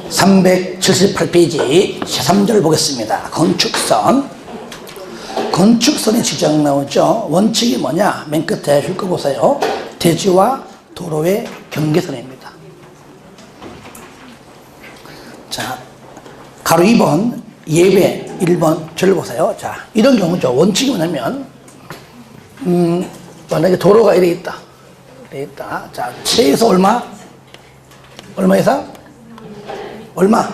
378페이지 제3절 보겠습니다. 건축선. 건축선의 지정 나오죠. 원칙이 뭐냐? 맨 끝에 읽어보세요. 대지와 도로의 경계선입니다. 자, 가로 2번, 예배 1번 절을 보세요. 자, 이런 경우죠. 원칙이 뭐냐면, 만약에 도로가 이래 있다. 이래 있다. 자, 최소 얼마? 얼마 이상? 얼마?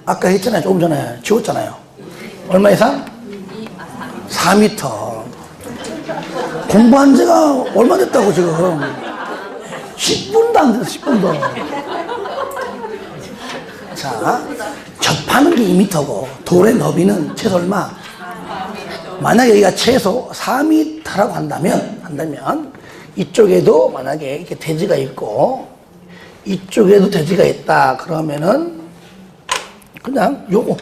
아까 했잖아요. 조금 전에 지웠잖아요. 얼마 이상? 4m. 공부한 지가 얼마 됐다고 지금. 10분도 안 됐어. 10분도. 자, 접하는 게 2m고 도로의 너비는 최소 얼마? 만약에 여기가 최소 4m라고 한다면 이쪽에도 만약에 이렇게 대지가 있고 이쪽에도 대지가 있다 그러면은 그냥 요거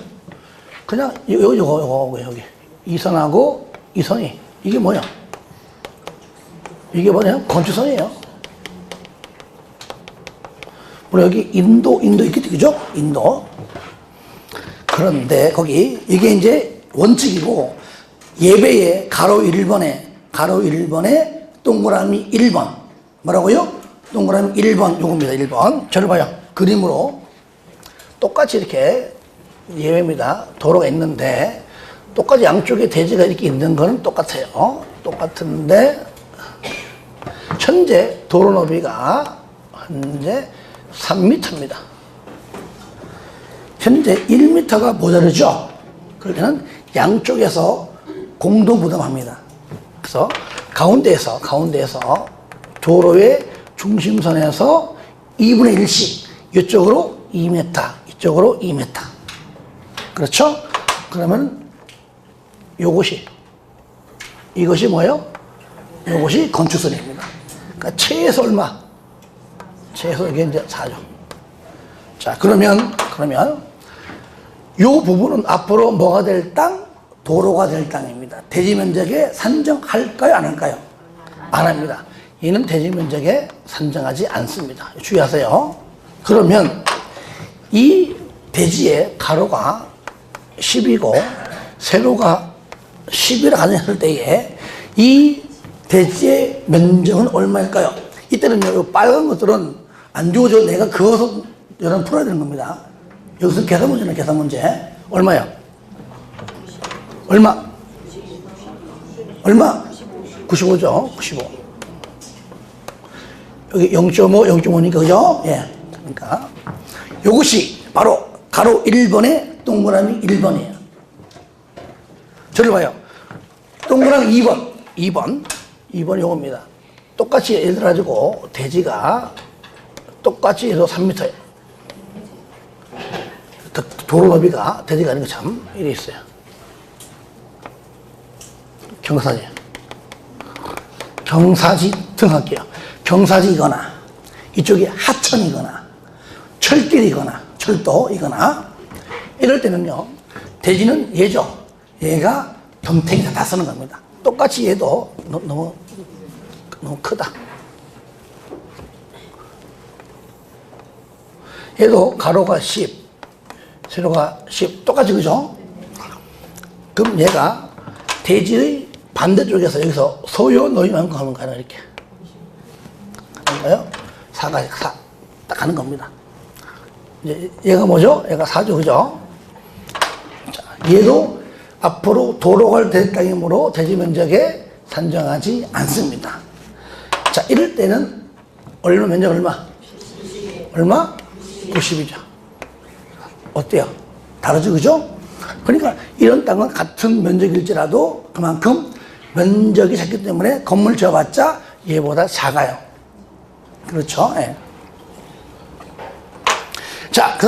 그냥 요거 여기 이 선하고 이 선이 이게 뭐야? 이게 뭐냐? 건축선이에요. 우리 여기 인도 있겠지, 그죠? 인도. 그런데 거기 이게 이제 원칙이고 예배에 가로 1번에 동그라미 1번 뭐라고요? 동그라미 1번 요겁니다. 1번 저를 봐요. 그림으로 똑같이 이렇게 예배입니다. 도로가 있는데 똑같이 양쪽에 대지가 이렇게 있는 거는 똑같아요. 똑같은데 현재 도로 너비가 현재 3m입니다. 현재 1m가 모자르죠. 그러면 양쪽에서 공동 부담합니다. 그래서 가운데에서 도로의 중심선에서 2분의 1씩 이쪽으로 2m, 이쪽으로 2m. 그렇죠? 그러면 이것이 뭐예요? 이것이 건축선입니다. 그러니까 최소 얼마? 최소 이게 이제 4죠. 자, 그러면 이 부분은 앞으로 뭐가 될 땅? 도로가 될 땅입니다. 대지 면적에 산정할까요? 안 할까요? 안 합니다. 얘는 대지 면적에 산정하지 않습니다. 주의하세요. 그러면 이 대지의 가로가 10이고 세로가 10이라 가정했을 때에 이 대지의 면적은 얼마일까요? 이때는요, 이 빨간 것들은 안 주어져 내가 그것을 여러분 풀어야 되는 겁니다. 여기서 계산 문제는 계산 문제. 얼마야? 얼마? 95죠. 95. 여기 0.5, 0.5니까, 그죠? 예. 그러니까, 요것이 바로 가로 1번에 동그라미 1번이에요. 저를 봐요. 동그라미 2번 요겁니다. 똑같이 예를 들어가지고, 대지가 똑같이 해서 3m예요. 도로 너비가 대지가 아닌 거 참, 이래 있어요. 경사지 등할게요. 경사지이거나 이쪽이 하천이거나 철길이거나 철도이거나 이럴 때는요 대지는 얘죠. 얘가 덤탱이 다 쓰는 겁니다. 똑같이 얘도 너무 크다. 얘도 가로가 10 세로가 10 똑같이 그죠? 그럼 얘가 대지의 반대쪽에서 여기서 소요 너희만큼 하는 거야 이렇게 아닌가요? 4가 4 딱 하는 겁니다. 이제 얘가 뭐죠? 얘가 4죠, 그죠? 자, 얘도 앞으로 도로가 될 땅이므로 대지 면적에 산정하지 않습니다. 자, 이럴 때는 면적 얼마? 90이죠. 어때요? 다르죠, 그죠? 그러니까 이런 땅은 같은 면적일지라도 그만큼 면적이 작기 때문에 건물 지어봤자 얘보다 작아요. 그렇죠? 예. 자, 그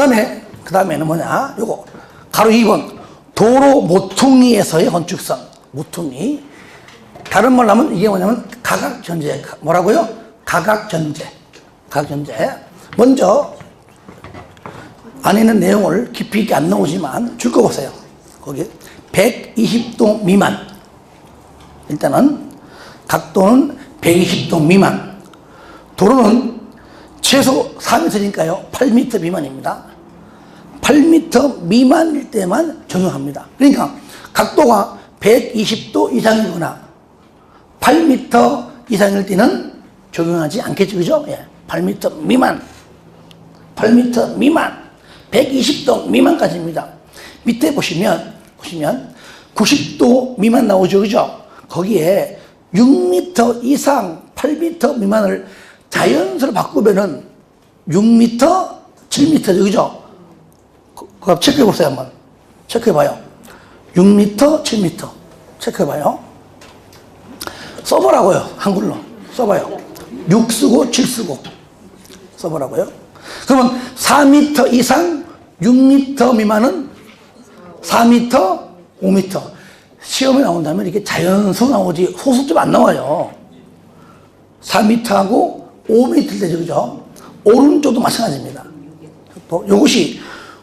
다음에는 뭐냐? 요거 가로 2번 도로 모퉁이에서의 건축선. 모퉁이. 다른 말로 하면 이게 뭐냐면 가각전제. 뭐라고요? 가각전제. 먼저 안에 있는 내용을 깊이 있게 안 나오지만 줄 거 보세요. 거기 120도 미만. 일단은 각도는 120도 미만. 도로는 최소 4m니까요. 8m 미만입니다. 8m 미만일 때만 적용합니다. 그러니까 각도가 120도 이상이거나 8m 이상일 때는 적용하지 않겠죠. 그죠? 예. 8m 미만. 8m 미만. 120도 미만까지입니다. 밑에 보시면 90도 미만 나오죠. 그죠? 거기에 6m 이상 8m 미만을 자연수로 바꾸면은 6m, 7m죠. 그죠? 그거 체크해 보세요. 한번. 체크해 봐요. 6m, 7m. 체크해 봐요. 써보라고요. 한글로. 써봐요. 6 쓰고 7 쓰고. 써보라고요. 그러면 4m 이상 6m 미만은 4m, 5m. 시험에 나온다면 이게 자연수 나오지 소수점 안 나와요. 4m하고 5m 되죠. 그죠? 오른쪽도 마찬가지입니다. 또 이것이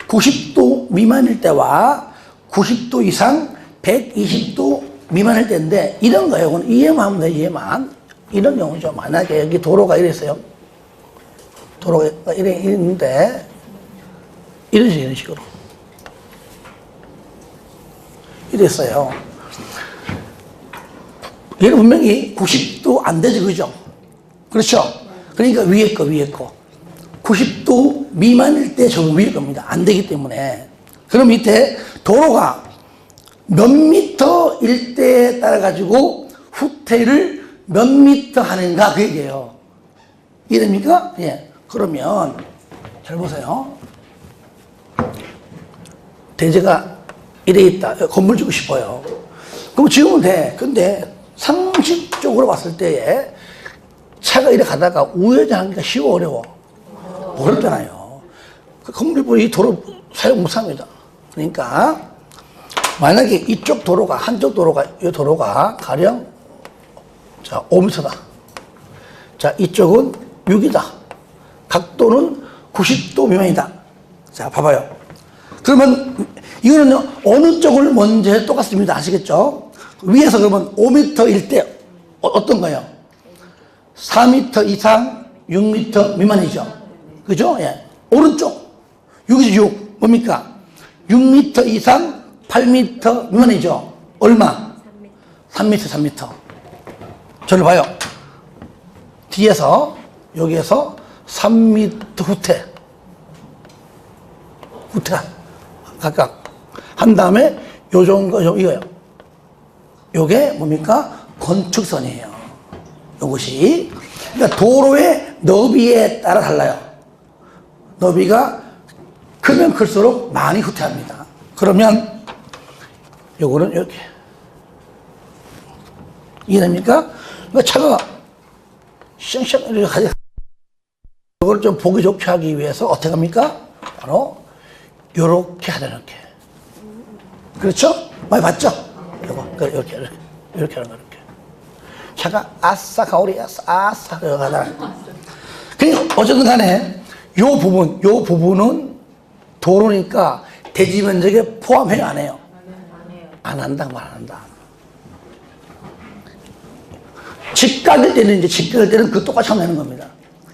90도 미만일 때와 90도 이상 120도 미만일 때인데 이런 거예요. 이건 이해만 하면 돼요. 이해만. 이런 경우죠. 만약에 여기 도로가 이랬어요. 도로가 이랬는데 이런 식으로 이랬어요. 얘는 분명히 90도 안 되죠. 그죠? 그렇죠? 그러니까 위에 거. 90도 미만일 때 저거 위에 겁니다. 안 되기 때문에. 그럼 밑에 도로가 몇 미터일 때에 따라 가지고 후퇴를 몇 미터 하는가 그 얘기예요. 이해됩니까? 예. 그러면 잘 보세요. 대제가 이래 있다. 건물 짓고 싶어요. 그럼 지으면 돼. 근데 상식적으로 봤을 때에 차가 이래 가다가 우회전하기가 쉬워 어려워? 어렵잖아요. 그 건물이 이 도로 사용 못합니다. 그러니까 만약에 이쪽 도로가 한쪽 도로가 이 도로가 가령 자 5m다. 자 이쪽은 6이다. 각도는 90도 미만이다. 자 봐봐요. 그러면 이거는요 어느 쪽을 먼저 해도 똑같습니다. 아시겠죠? 위에서 그러면 5m일 때 어떤가요? 4m 이상 6m 미만이죠. 그죠? 예. 오른쪽. 6이죠, 6. 뭡니까? 6m 이상 8m 미만이죠. 얼마? 3m, 3m. 저를 봐요. 뒤에서, 여기에서 3m 후퇴. 각각. 한 다음에 요 정도, 이거요. 요게 뭡니까? 건축선이에요. 요것이. 그러니까 도로의 너비에 따라 달라요. 너비가 크면 클수록 많이 후퇴합니다. 그러면 요거는 이렇게. 이해됩니까? 그러니까 차가 쌩쌩 이렇게 가지. 이걸 좀 보기 좋게 하기 위해서 어떻게 합니까? 바로 요렇게 하자, 이렇게. 그렇죠? 많이 봤죠? 요거, 이렇게 하는 거, 이렇게. 차가 아싸, 가오리, 아싸, 가잖아. 그러니까 어쨌든 간에 요 부분은 도로니까 대지 면적에 포함해요, 안 해요? 안 한다, 말 안 한다. 직각일 때는 그 똑같이 하면 되는 겁니다.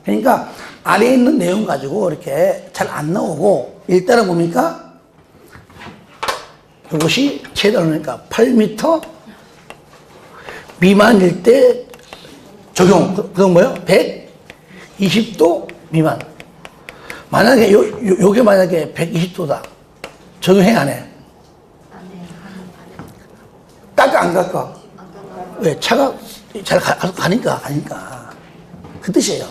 그러니까 아래에 있는 내용 가지고 이렇게 잘 안 나오고 일단은 뭡니까? 이것이 최대로니까 8m 미만일 때 적용. 그건 뭐예요? 120도 미만. 만약에 요게 만약에 120도다. 적용해 안 해? 깎아 안 깎아? 왜? 차가 잘 가니까. 그 뜻이에요.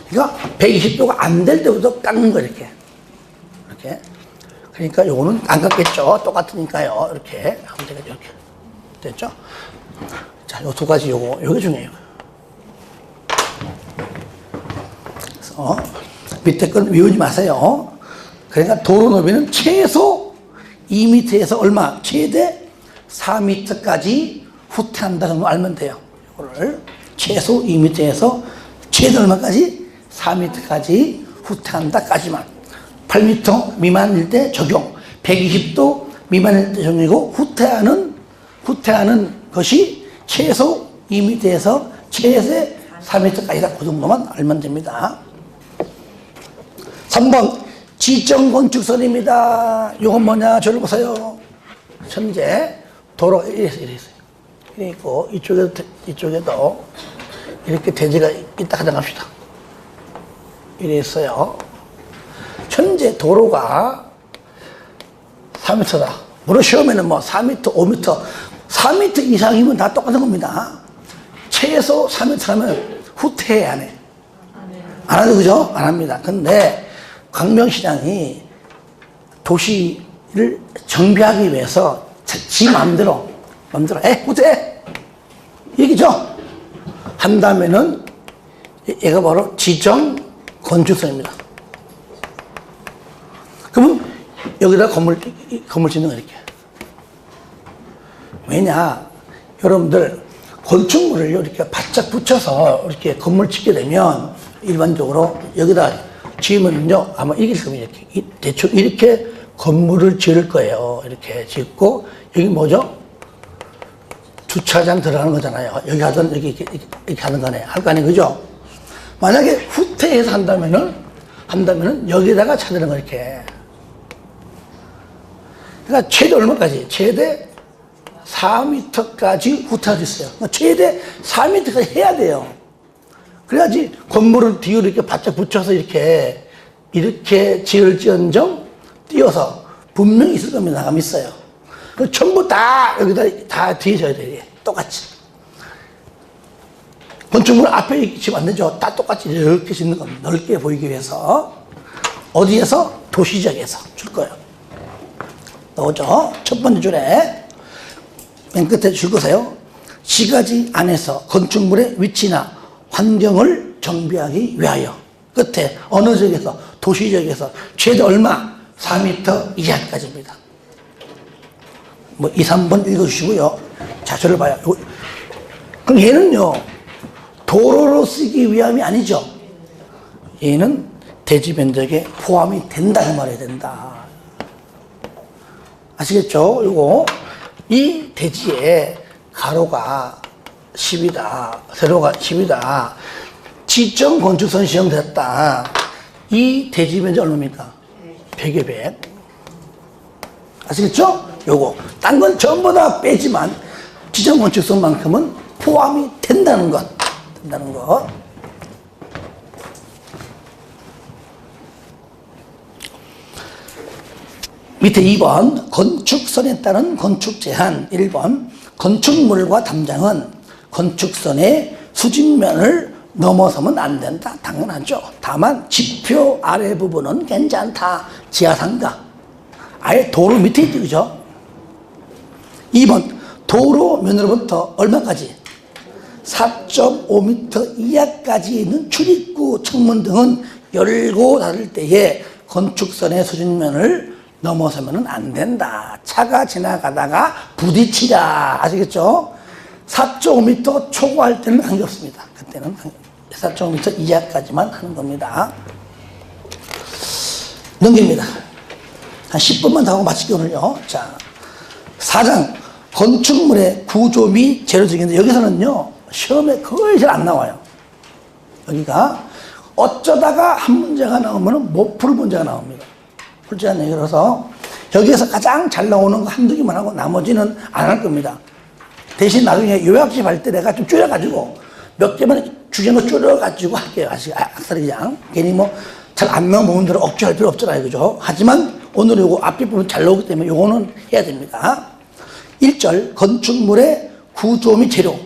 그러니까 120도가 안 될 때부터 깎는 거 이렇게. 그러니까 요거는 안 깎겠죠. 똑같으니까요. 이렇게 하면 되겠죠. 이렇게. 됐죠? 자, 요 두 가지 요게 중요해요. 그래서 밑에 건 외우지 마세요. 그러니까 도로 너비는 최소 2m에서 얼마? 최대 4m까지 후퇴한다는 걸 알면 돼요. 이거를 최소 2m에서 최대 얼마까지? 4m까지 후퇴한다까지만. 8m 미만일 때 적용. 120도 미만일 때 적용이고 후퇴하는 것이 최소 2m에서 최대 4m까지다. 그 정도만 알면 됩니다. 3번 지정건축선입니다. 이건 뭐냐? 저를 보세요. 현재 도로 이래 있고 이쪽에도 이렇게 대지가 있다 가정합시다. 이래 있어요. 현재 도로가 4m다. 물론 시험에는 뭐 4m, 5m, 4m 이상이면 다 똑같은 겁니다. 최소 4m라면 후퇴해 안 해? 안 하죠, 그죠? 안 합니다. 근데 광명시장이 도시를 정비하기 위해서 지 마음대로 후퇴해! 얘기죠? 한다면은 얘가 바로 지정 건축선입니다. 그러면 여기다 건물 짓는 거 이렇게. 왜냐? 여러분들 건축물을 이렇게 바짝 붙여서 이렇게 건물 짓게 되면 일반적으로 여기다 지으면요 아마 이길 겁니다. 이렇게 대충 이렇게 건물을 지을 거예요. 이렇게 짓고 여기 뭐죠? 주차장 들어가는 거잖아요. 여기 하든 이렇게 하는 거네. 할 거 아니에요, 그죠? 만약에 후퇴해서 한다면은 여기다가 찾는 거 이렇게. 그러니까 최대 얼마까지? 최대 4m까지 후퇴할 수 있어요. 그러니까 최대 4m까지 해야 돼요. 그래야지 건물을 뒤로 이렇게 바짝 붙여서 이렇게 지을지언정 띄어서 분명히 있을 겁니다. 나감 있어요. 전부 다 여기다 다 뒤에 져야 돼요. 똑같이. 건축물 앞에 지면 안 되죠. 다 똑같이 이렇게 짓는 겁니다. 넓게 보이기 위해서. 어디에서? 도시지역에서 줄 거예요. 나오죠? 첫 번째 줄에 맨 끝에 줄 거세요. 시가지 안에서 건축물의 위치나 환경을 정비하기 위하여. 끝에 어느 지역에서? 도시지역에서 최대 얼마? 4m 이하까지입니다. 뭐 2, 3번 읽어주시고요. 자, 저를 봐요. 그럼 얘는요 도로로 쓰기 위함이 아니죠. 얘는 대지 면적에 포함이 된다 그 말해야 된다. 아시겠죠? 요거 이 대지에 가로가 10이다, 세로가 10이다, 지정 건축선 시행됐다. 이 대지 면적 얼마입니까? 100에 100. 아시겠죠? 요거 딴 건 전부 다 빼지만 지정 건축선만큼은 포함이 된다는 것. 밑에 2번 건축선에 따른 건축 제한. 1번 건축물과 담장은 건축선의 수직면을 넘어서면 안 된다. 당연하죠. 다만 지표 아래 부분은 괜찮다. 지하상가. 아예 도로 밑에 있죠, 그죠? 2번 도로면으로부터 얼마까지? 4.5m 이하까지 있는 출입구, 창문 등은 열고 닫을 때에 건축선의 수직면을 넘어서면 안 된다. 차가 지나가다가 부딪히자. 아시겠죠? 4.5m 초과할 때는 관계없습니다. 그때는 4.5m 이하까지만 하는 겁니다. 넘깁니다. 한 10분만 더 하고 마치기 오늘요. 자, 4장 건축물의 구조 및 재료적인데 여기서는요 시험에 거의 잘 안 나와요. 여기가 어쩌다가 한 문제가 나오면 못 풀 문제가 나옵니다. 풀지 않네요. 그래서 여기에서 가장 잘 나오는 거 한두 개만 하고 나머지는 안 할 겁니다. 대신 나중에 요약집 할 때 내가 좀 줄여가지고 몇 개만 주제는 줄여가지고 할게요. 악사리 그냥 괜히 뭐 잘 안 나온 부분들은 억지할 필요 없잖아요, 그죠? 하지만 오늘 요거 앞에 부분 잘 나오기 때문에 요거는 해야 됩니다. 1절 건축물의 구조 및 재료.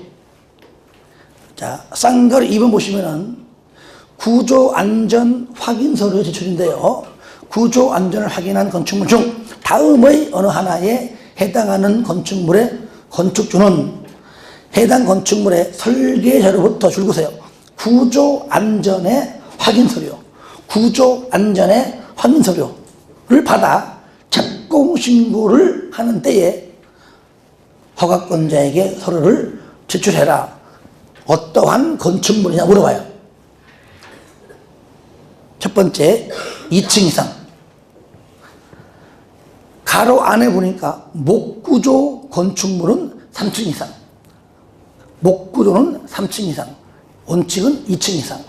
자, 쌍거리 2번 보시면은 구조 안전 확인서류 제출인데요. 구조 안전을 확인한 건축물 중 다음의 어느 하나에 해당하는 건축물의 건축주는 해당 건축물의 설계자로부터 줄거세요. 구조 안전의 확인서류, 구조 안전의 확인서류를 받아 착공 신고를 하는 때에 허가권자에게 서류를 제출해라. 어떠한 건축물이냐 물어봐요. 첫 번째 2층 이상. 가로 안에 보니까 목구조 건축물은 3층 이상. 목구조는 3층 이상. 원칙은 2층 이상.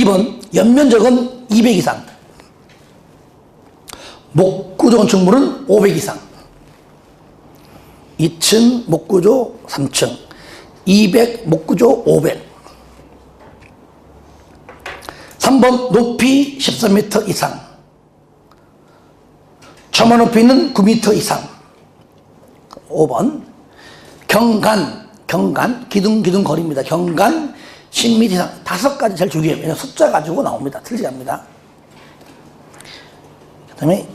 2번 연면적은 200 이상, 목구조 건축물은 500 이상, 2층 목구조 3층, 200 목구조 500. 3번 높이 13m 이상, 처마 높이는 9m 이상. 5번 경간 기둥 거리입니다. 경간 10m 이상. 5가지 제일 중요해요. 왜냐면 숫자 가지고 나옵니다. 틀리지 않습니다. 그 다음에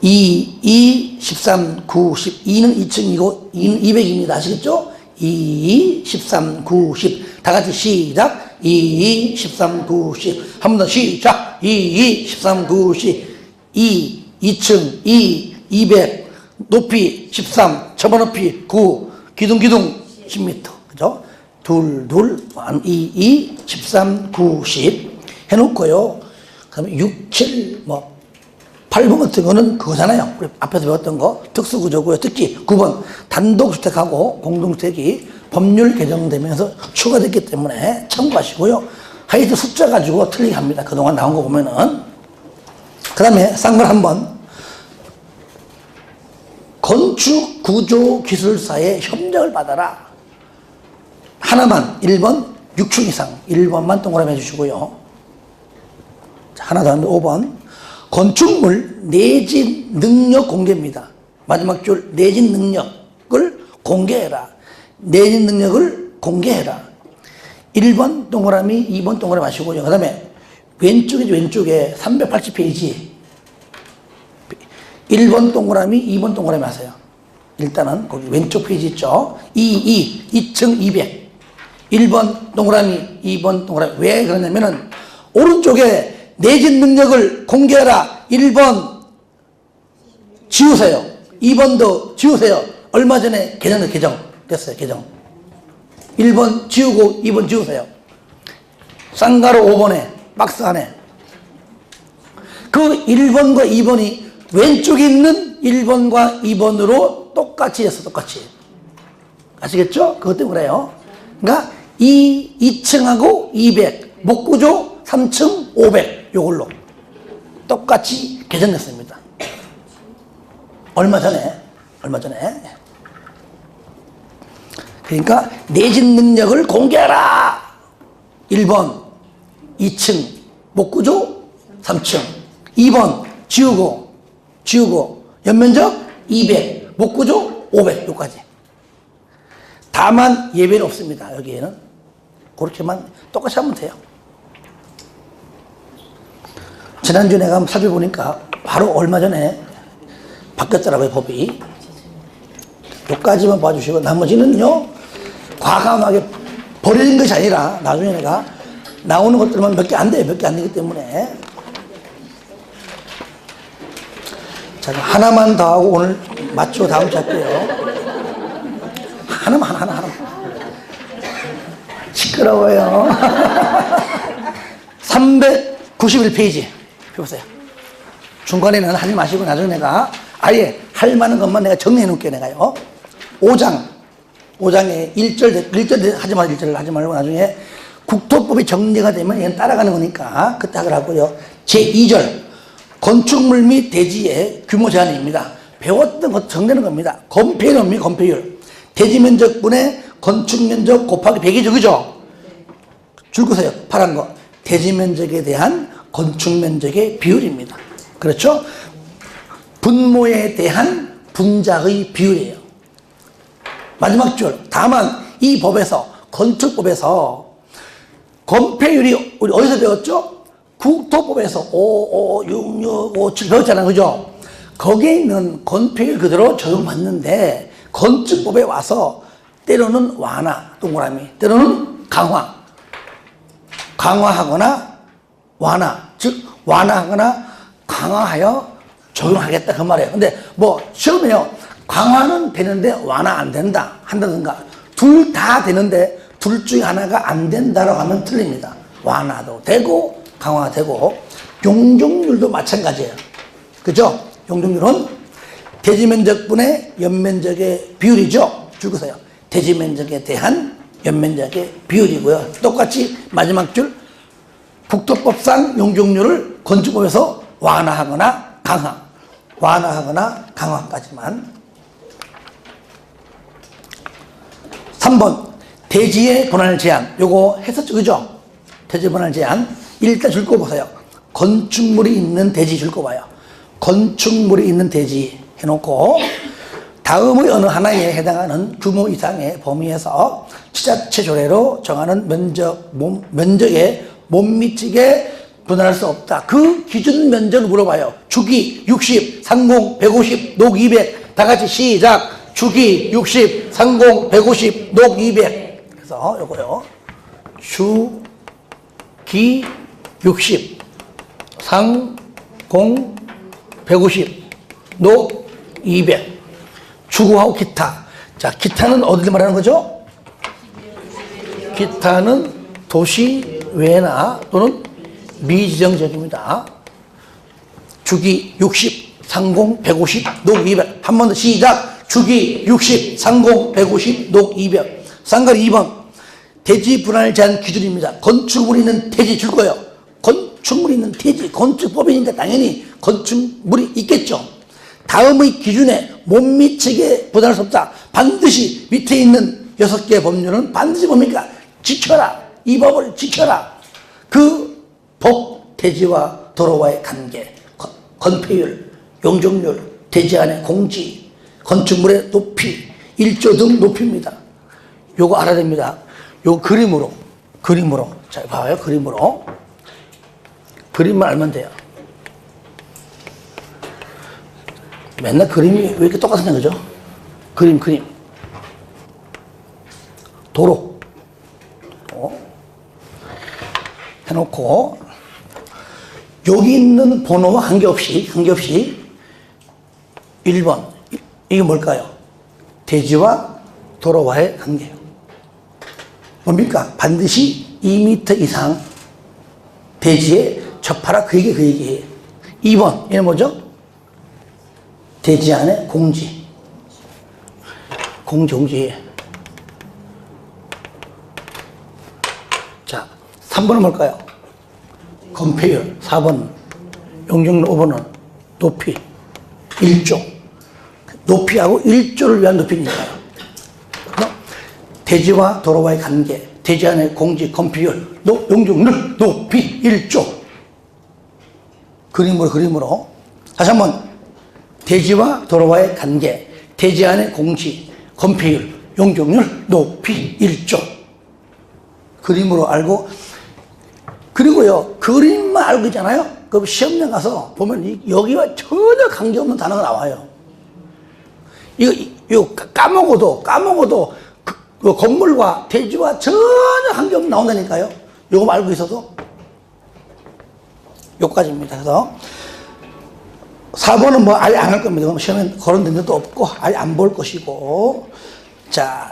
2, 13, 9, 10. 2는 2층이고 2는 200입니다. 아시겠죠? 2, 13, 9, 10. 다 같이 시작. 2, 13, 9, 10. 한 번 더 시작. 2, 13, 9, 10. 2층, 200. 높이 13, 처마 높이 9, 기둥 10m. 그죠? 둘, 2, 13, 9, 10 해놓고요. 그 다음에 6, 7, 8번 같은 거는 그거잖아요. 우리 앞에서 배웠던 거. 특수구조고요. 특히 9번 단독주택하고 공동주택이 법률 개정되면서 추가됐기 때문에 참고하시고요. 하여튼 숫자 가지고 틀리게 합니다. 그동안 나온 거 보면은. 그 다음에 쌍걸 한번. 건축구조기술사의 협력을 받아라. 하나만 1번 6층 이상 1번만 동그라미 해주시고요. 자, 하나 더 하는데 5번 건축물 내진 능력 공개입니다. 마지막 줄 내진 능력을 공개해라. 내진 능력을 공개해라. 1번 동그라미 2번 동그라미 하시고요. 그 다음에 왼쪽에 380페이지 1번 동그라미 2번 동그라미 하세요. 일단은 거기 왼쪽 페이지 있죠. 2층 200 1번 동그라미 2번 동그라미. 왜 그러냐면은 오른쪽에 내진 능력을 공개하라. 1번 지우세요. 2번도 지우세요. 얼마 전에 개정됐어요. 개정. 1번 지우고 2번 지우세요. 쌍가루 5번에 박스 안에 그 1번과 2번이 왼쪽에 있는 1번과 2번으로 똑같이 했어. 똑같이. 아시겠죠? 그것 때문에 그래요. 그러니까 2층하고 200 목구조 3층 500 요걸로 똑같이 개정됐습니다. 얼마 전에 그러니까 내진 능력을 공개하라. 1번 2층 목구조 3층 2번 지우고 연면적 200 목구조 500 요까지. 다만 예외는 없습니다. 여기에는 그렇게만 똑같이 하면 돼요. 지난주에 내가 한번 살펴보니까 바로 얼마 전에 바뀌었더라고요. 법이. 요까지만 봐주시고 나머지는요 과감하게 버리는 것이 아니라 나중에 내가 나오는 것들만 몇 개 안 돼요. 몇 개 안 되기 때문에. 자, 하나만 더 하고 오늘 맞추고 다음 주 할게요. 하나만. 시끄러워요. 391페이지 펴보세요. 중간에는 하지 마시고 나중에 내가 아예 할 만한 것만 내가 정리해 놓을게요. 내가요. 5장에 1절 하지 말고 나중에 국토법이 정리가 되면 얘는 따라가는 거니까 그때 하라고요. 제2절 건축물 및 대지의 규모 제한입니다. 배웠던 것 정리하는 겁니다. 건폐율입니다. 건폐율. 대지 면적분의 건축 면적 곱하기 100이죠. 그죠? 줄 거세요. 파란 거. 대지 면적에 대한 건축 면적의 비율입니다. 그렇죠? 분모에 대한 분자의 비율이에요. 마지막 줄. 다만 이 법에서 건축법에서 건폐율이 우리 어디서 배웠죠? 국토법에서 5, 6, 6, 5, 7 배웠잖아요. 그죠? 거기에 있는 건폐율 그대로 적용받는데 건축법에 와서 때로는 완화, 동그라미, 때로는 강화하거나 완화, 즉 완화하거나 강화하여 적용하겠다 그 말이에요. 근데 시험에요 강화는 되는데 완화 안 된다 한다든가 둘 다 되는데 둘 중에 하나가 안 된다라고 하면 틀립니다. 완화도 되고 강화되고 용적률도 마찬가지예요. 그죠? 용적률은 대지면적분의 연면적의 비율이죠. 줄거세요. 대지면적에 대한 연면적의 비율이고요. 똑같이 마지막 줄 국토법상 용적률을 건축법에서 완화하거나 강화까지만. 3번 대지의 분할 제한. 요거 했었죠, 그죠? 대지 분할 제한. 일단 줄 거 보세요. 건축물이 있는 대지 줄 거 봐요. 건축물이 있는 대지 해놓고 다음의 어느 하나에 해당하는 규모 이상의 범위에서 지자체 조례로 정하는 면적에 못 미치게 분할할 수 없다. 그 기준 면적을 물어봐요. 주기 60, 상공 150, 녹 200. 다 같이 시작. 주기 60, 상공 150, 녹 200. 그래서 요거요. 주기 60, 상공 150, 녹 200. 주거하고 기타. 자, 기타는 어디를 말하는 거죠? 기타는 도시 외나 또는 미지정 지역입니다. 주기 60, 상공 150, 녹 200. 한 번 더 시작. 주기 60, 상공 150, 녹 200. 쌍거리 2번. 대지 분할 제한 기준입니다. 건축물이 있는 대지 줄 거예요. 건축물이 있는 대지. 건축법이니까 당연히 건축물이 있겠죠. 다음의 기준에 못 미치게 분할할 수 없다. 반드시 밑에 있는 6개 법률은 반드시 뭡니까? 지켜라. 이 법을 지켜라. 그 법, 대지와 도로와의 관계, 건폐율, 용적률, 대지 안의 공지, 건축물의 높이, 일조 등 높이입니다. 요거 알아야 됩니다. 요 그림으로. 자, 봐요. 그림으로. 그림만 알면 돼요. 맨날 그림이 왜 이렇게 똑같냐, 그죠? 그림. 도로. 해놓고, 여기 있는 번호와 관계없이 1번. 이게 뭘까요? 대지와 도로와의 관계예요. 뭡니까? 반드시 2m 이상 대지에 접하라. 그 얘기예요. 2번. 얘는 뭐죠? 대지 안에 공지. 자, 3번은 뭘까요? 건폐율. 4번. 용적률. 5번은 높이. 1조. 높이하고 1조를 위한 높이니까요. 대지와 도로와의 관계, 대지 안의 공지, 건폐율, 용적률, 높이, 1조. 그림으로. 다시 한번. 대지와 도로와의 관계, 대지 안의 공지, 건폐율, 용적률, 높이, 1조. 그림으로 알고, 그리고요, 그림만 알고 있잖아요? 그럼 시험장 가서 보면 여기와 전혀 관계없는 단어가 나와요. 이거 까먹어도 그 건물과 대지와 전혀 관계없는 나온다니까요. 요거 알고 있어도. 요까지입니다. 그래서 4번은 뭐 아예 안 할 겁니다. 시험에 거론된 적도 없고 아예 안 볼 것이고. 자,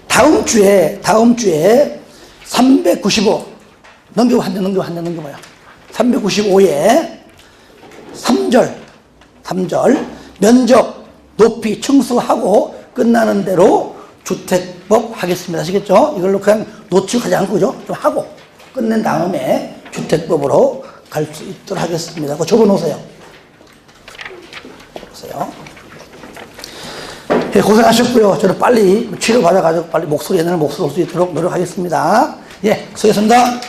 다음 주에 395 넘겨봐요. 395에 3절 면적 높이 청소하고 끝나는 대로 주택법 하겠습니다. 아시겠죠? 이걸로 그냥 놓치고 가지 않고, 그죠? 좀 하고 끝낸 다음에 주택법으로 갈 수 있도록 하겠습니다. 그거 적어놓으세요. 예, 고생하셨고요. 저는 빨리 치료받아가지고 빨리 옛날 목소리 올 수 있도록 노력하겠습니다. 예, 수고했습니다.